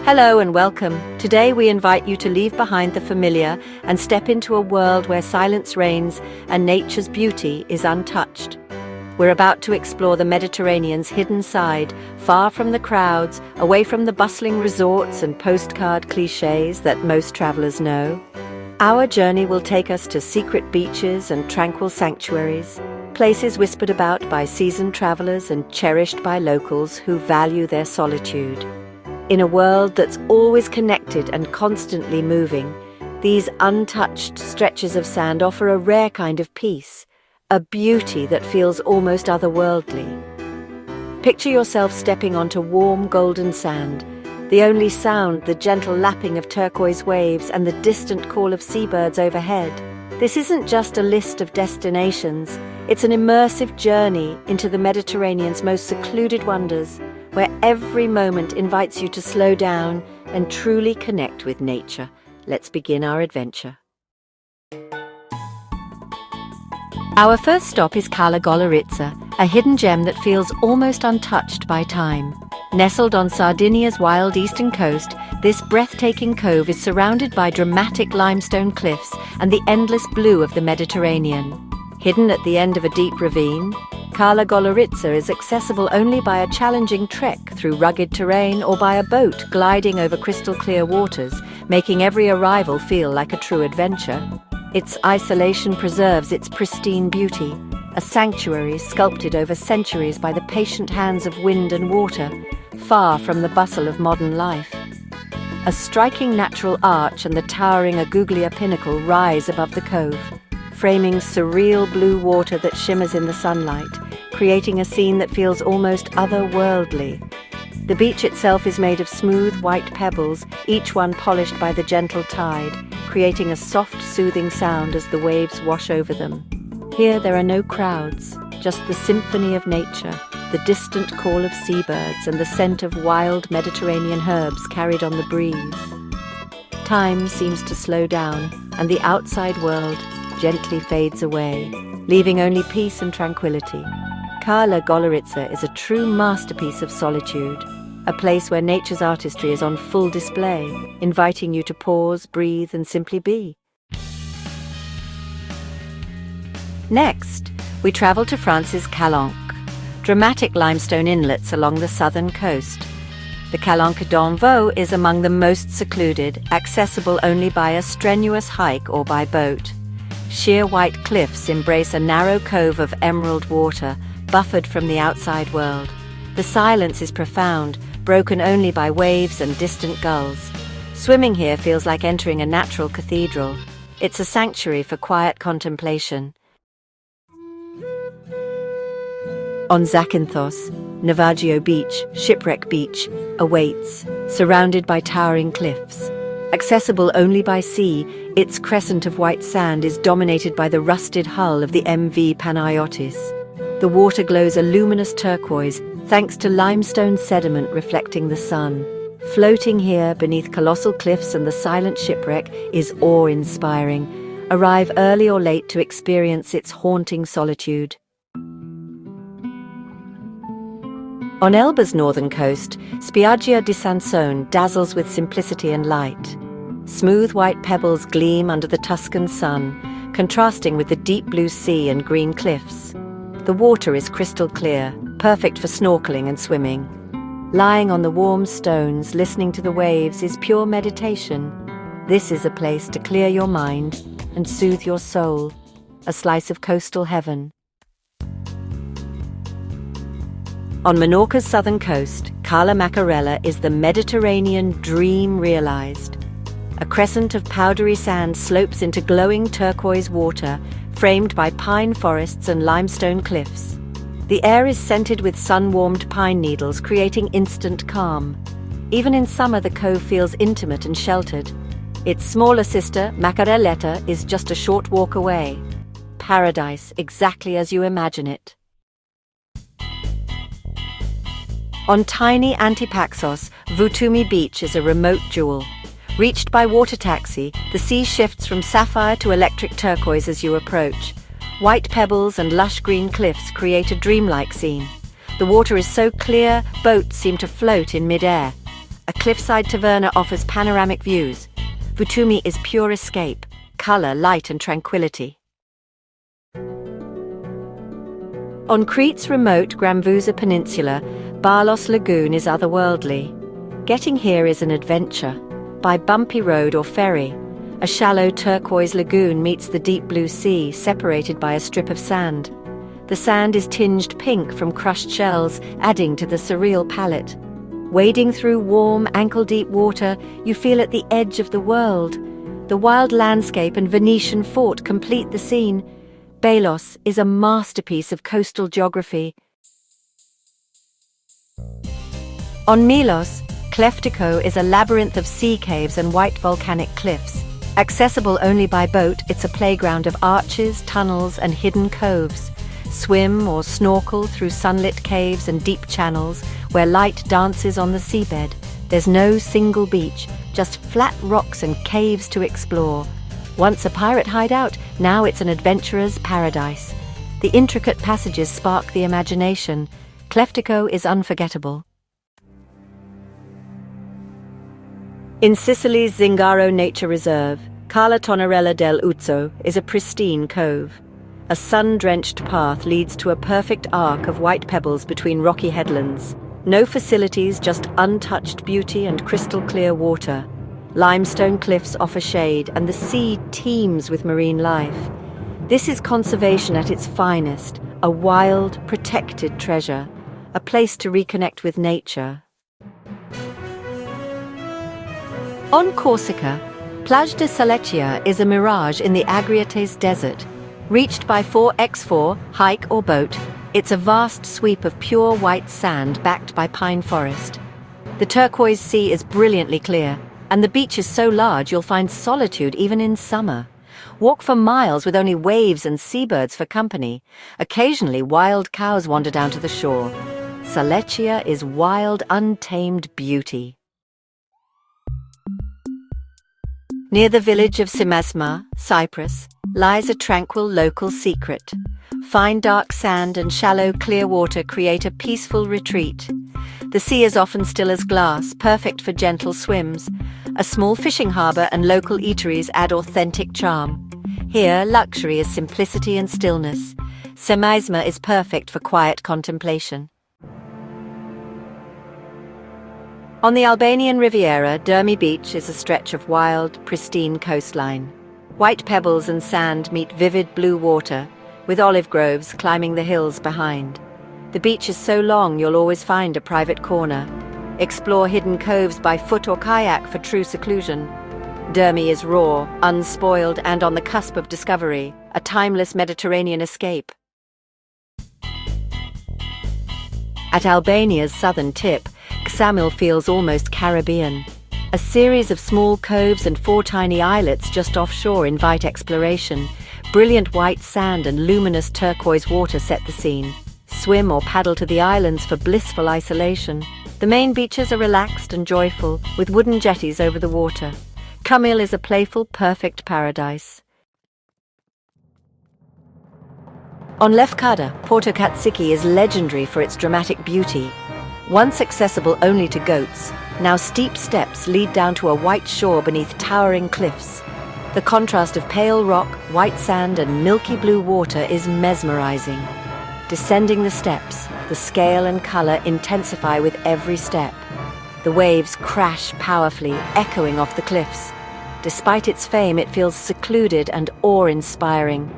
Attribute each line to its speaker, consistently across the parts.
Speaker 1: Hello and welcome. Today we invite you to leave behind the familiar and step into a world where silence reigns and nature's beauty is untouched. We're about to explore the Mediterranean's hidden side, far from the crowds, away from the bustling resorts and postcard clichés that most travelers know. Our journey will take us to secret beaches and tranquil sanctuaries, places whispered about by seasoned travelers and cherished by locals who value their solitude. In a world that's always connected and constantly moving, these untouched stretches of sand offer a rare kind of peace, a beauty that feels almost otherworldly. Picture yourself stepping onto warm golden sand, the only sound the gentle lapping of turquoise waves and the distant call of seabirds overhead. This isn't just a list of destinations, it's an immersive journey into the Mediterranean's most secluded wonders, where every moment invites you to slow down and truly connect with nature. Let's begin our adventure. Our first stop is Cala Goloritza, a hidden gem that feels almost untouched by time. Nestled on Sardinia's wild eastern coast, this breathtaking cove is surrounded by dramatic limestone cliffs and the endless blue of the Mediterranean. Hidden at the end of a deep ravine, Cala Goloritza is accessible only by a challenging trek through rugged terrain or by a boat gliding over crystal-clear waters, making every arrival feel like a true adventure. Its isolation preserves its pristine beauty, a sanctuary sculpted over centuries by the patient hands of wind and water, far from the bustle of modern life. A striking natural arch and the towering Aguglia pinnacle rise above the cove, framing surreal blue water that shimmers in the sunlight, creating a scene that feels almost otherworldly. The beach itself is made of smooth white pebbles, each one polished by the gentle tide, creating a soft, soothing sound as the waves wash over them. Here there are no crowds, just the symphony of nature, the distant call of seabirds and the scent of wild Mediterranean herbs carried on the breeze. Time seems to slow down, and the outside world gently fades away, leaving only peace and tranquility. Cala Goloritza is a true masterpiece of solitude, a place where nature's artistry is on full display, inviting you to pause, breathe, and simply be. Next, we travel to France's Calanque, dramatic limestone inlets along the southern coast. The Calanque d'Envaux is among the most secluded, accessible only by a strenuous hike or by boat. Sheer white cliffs embrace a narrow cove of emerald water, buffered from the outside world. The silence is profound, broken only by waves and distant gulls. Swimming here feels like entering a natural cathedral. It's a sanctuary for quiet contemplation. On Zakynthos, Navajo Beach, Shipwreck Beach, awaits, surrounded by towering cliffs. Accessible only by sea, its crescent of white sand is dominated by the rusted hull of the MV Panayotis. The water glows a luminous turquoise, thanks to limestone sediment reflecting the sun. Floating here beneath colossal cliffs and the silent shipwreck is awe-inspiring. Arrive early or late to experience its haunting solitude. On Elba's northern coast, Spiaggia di Sansone dazzles with simplicity and light. Smooth white pebbles gleam under the Tuscan sun, contrasting with the deep blue sea and green cliffs. The water is crystal clear, perfect for snorkeling and swimming. Lying on the warm stones, listening to the waves is pure meditation. This is a place to clear your mind and soothe your soul, a slice of coastal heaven. On Menorca's southern coast, Cala Macarella is the Mediterranean dream realized. A crescent of powdery sand slopes into glowing turquoise water, framed by pine forests and limestone cliffs. The air is scented with sun-warmed pine needles, creating instant calm. Even in summer, the cove feels intimate and sheltered. Its smaller sister, Macarelletta, is just a short walk away. Paradise, exactly as you imagine it. On tiny Antipaxos, Voutoumi Beach is a remote jewel. Reached by water taxi, the sea shifts from sapphire to electric turquoise as you approach. White pebbles and lush green cliffs create a dreamlike scene. The water is so clear, boats seem to float in mid-air. A cliffside taverna offers panoramic views. Vutumi is pure escape, color, light and tranquility. On Crete's remote Gramvousa Peninsula, Barlos Lagoon is otherworldly. Getting here is an adventure. By bumpy road or ferry, a shallow turquoise lagoon meets the deep blue sea, separated by a strip of sand. The sand is tinged pink from crushed shells, adding to the surreal palette. Wading through warm, ankle-deep water, you feel at the edge of the world. The wild landscape and Venetian fort complete the scene. Balos is a masterpiece of coastal geography. On Milos, Kleftiko is a labyrinth of sea caves and white volcanic cliffs. Accessible only by boat, it's a playground of arches, tunnels, and hidden coves. Swim or snorkel through sunlit caves and deep channels where light dances on the seabed. There's no single beach, just flat rocks and caves to explore. Once a pirate hideout, now it's an adventurer's paradise. The intricate passages spark the imagination. Kleftiko is unforgettable. In Sicily's Zingaro Nature Reserve, Cala Tonarella del Uzzo is a pristine cove. A sun-drenched path leads to a perfect arc of white pebbles between rocky headlands. No facilities, just untouched beauty and crystal-clear water. Limestone cliffs offer shade, and the sea teems with marine life. This is conservation at its finest, a wild, protected treasure, a place to reconnect with nature. On Corsica, Plage de Salecia is a mirage in the Agrietes Desert. Reached by 4x4, hike or boat, it's a vast sweep of pure white sand backed by pine forest. The turquoise sea is brilliantly clear, and the beach is so large you'll find solitude even in summer. Walk for miles with only waves and seabirds for company. Occasionally, wild cows wander down to the shore. Salecia is wild, untamed beauty. Near the village of Simasma, Cyprus, lies a tranquil local secret. Fine dark sand and shallow clear water create a peaceful retreat. The sea is often still as glass, perfect for gentle swims. A small fishing harbour and local eateries add authentic charm. Here, luxury is simplicity and stillness. Simasma is perfect for quiet contemplation. On the Albanian Riviera, Dermi Beach is a stretch of wild, pristine coastline. White pebbles and sand meet vivid blue water, with olive groves climbing the hills behind. The beach is so long you'll always find a private corner. Explore hidden coves by foot or kayak for true seclusion. Dermi is raw, unspoiled, and on the cusp of discovery, a timeless Mediterranean escape. At Albania's southern tip, Ksamil feels almost Caribbean. A series of small coves and 4 tiny islets just offshore invite exploration. Brilliant white sand and luminous turquoise water set the scene. Swim or paddle to the islands for blissful isolation. The main beaches are relaxed and joyful, with wooden jetties over the water. Ksamil is a playful, perfect paradise. On Lefkada, Porto Katsiki is legendary for its dramatic beauty. Once accessible only to goats, now steep steps lead down to a white shore beneath towering cliffs. The contrast of pale rock, white sand, and milky blue water is mesmerizing. Descending the steps, the scale and color intensify with every step. The waves crash powerfully, echoing off the cliffs. Despite its fame, it feels secluded and awe-inspiring.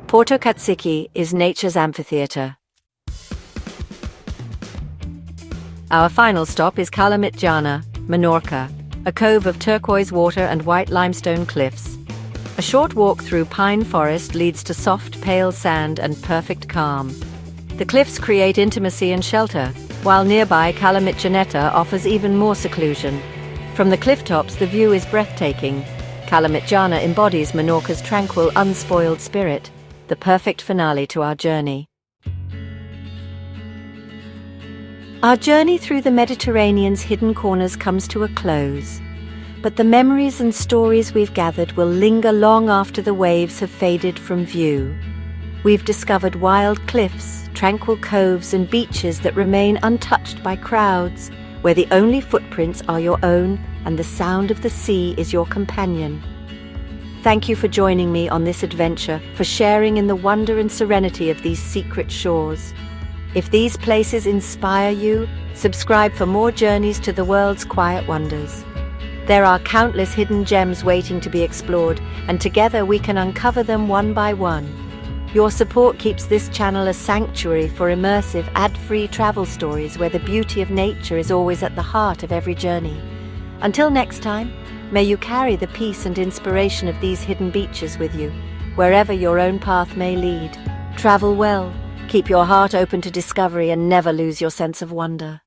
Speaker 1: Porto Katsiki is nature's amphitheater. Our final stop is Cala Mitjana, Menorca, a cove of turquoise water and white limestone cliffs. A short walk through pine forest leads to soft, pale sand and perfect calm. The cliffs create intimacy and shelter, while nearby Cala Mitjaneta offers even more seclusion. From the cliff tops, the view is breathtaking. Cala Mitjana embodies Menorca's tranquil, unspoiled spirit, the perfect finale to our journey. Our journey through the Mediterranean's hidden corners comes to a close, but the memories and stories we've gathered will linger long after the waves have faded from view. We've discovered wild cliffs, tranquil coves, and beaches that remain untouched by crowds, where the only footprints are your own and the sound of the sea is your companion. Thank you for joining me on this adventure, for sharing in the wonder and serenity of these secret shores. If these places inspire you, subscribe for more journeys to the world's quiet wonders. There are countless hidden gems waiting to be explored, and together we can uncover them one by one. Your support keeps this channel a sanctuary for immersive, ad-free travel stories where the beauty of nature is always at the heart of every journey. Until next time, may you carry the peace and inspiration of these hidden beaches with you, wherever your own path may lead. Travel well, keep your heart open to discovery, and never lose your sense of wonder.